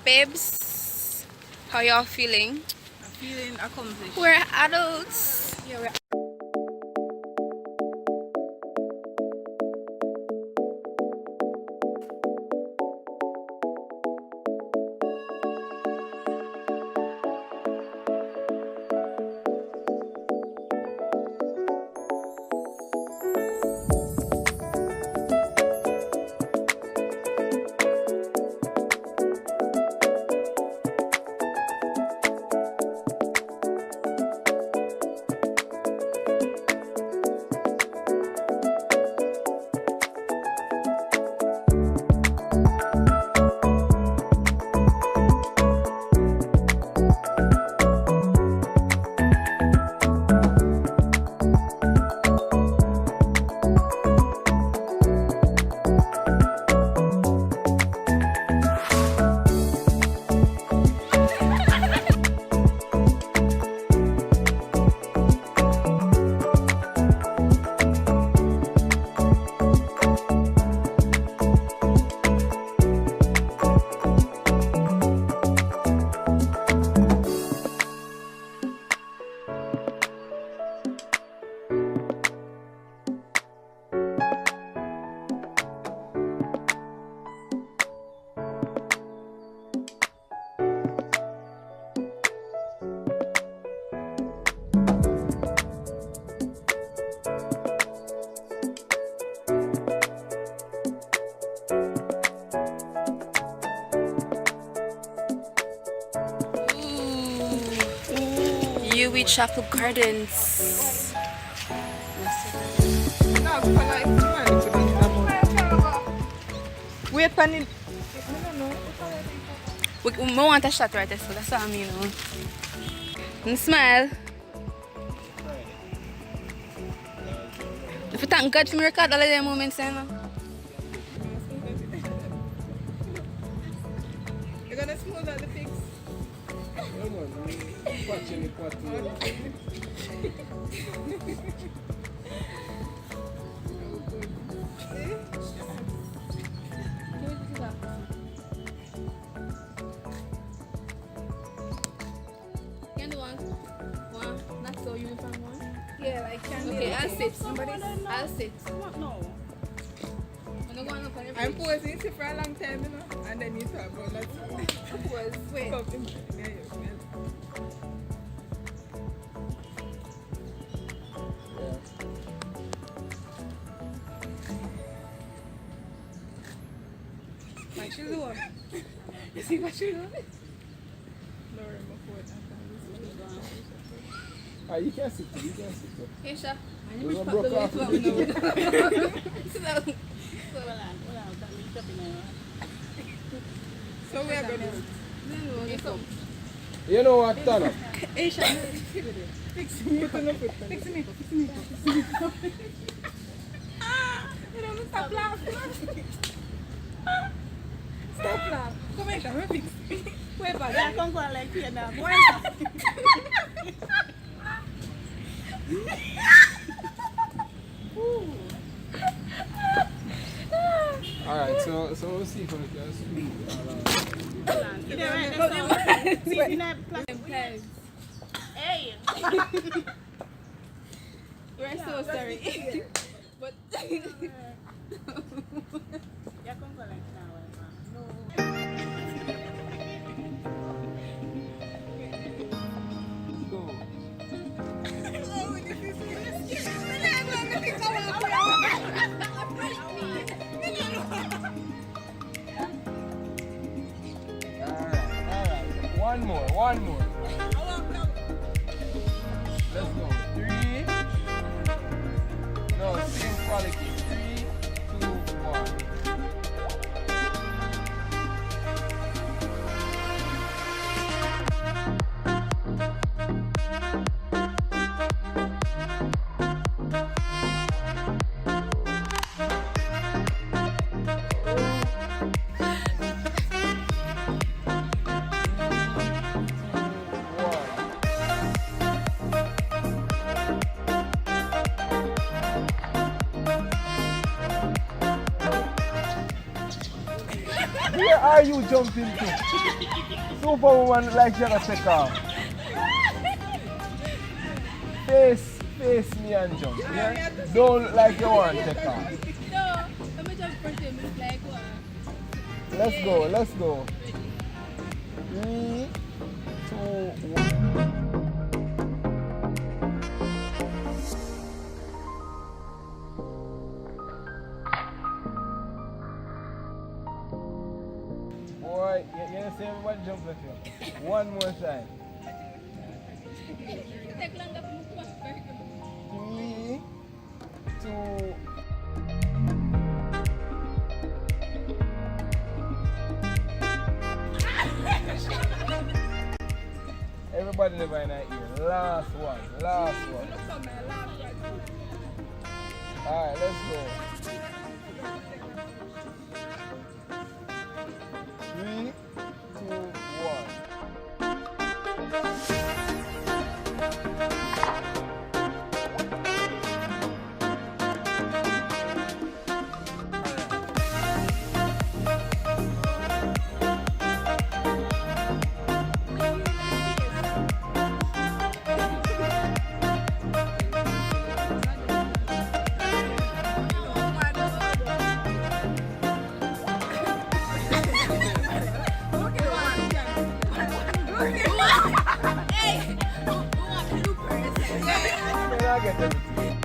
Babes, how y'all feeling? I'm feeling accomplished. We're adults. Yeah, we're UWI Chapel Gardens. wait for it. We want a shot right there, so that's what I mean. And smile. If you thank God for me record all of them moments, you know. You're gonna smooth out the pics. Can do one? Not so uniform one? Yeah, like can Okay, I'll sit. I'll sit. No. I'm posing for a long time, you know, and then you talk about that. Wait. What you doing? You see what you doing? Laura, my foot. You can sit too, you can sit too. Hey, Sha. You're gonna broke off. So we are going to You know what, Tana? Hey, Sha, fix me. Fix me. You don't stop laughing. Stop laughing. Come here, Sha, fix me. Wait, but I can't go like here now. Alright, so we'll see if we can speak. Hey! We're so sorry. But One more. Let's go. 3. No, same quality. 3, 2, 1. are you jumping to? Superwoman like you gotta take off. Face me and jump. Yeah? Don't look like you want to take off. No, let me just front him. It's like what? Let's go. 3, 2, 1. Boy, you see everybody jump with you. One more time. Take longer for me to watch very good. 3, 2. Everybody live in that ear. Last one. Look at my last one. Alright, let's go. 3, 2, 1. Hey, who want bloopers? I get everything.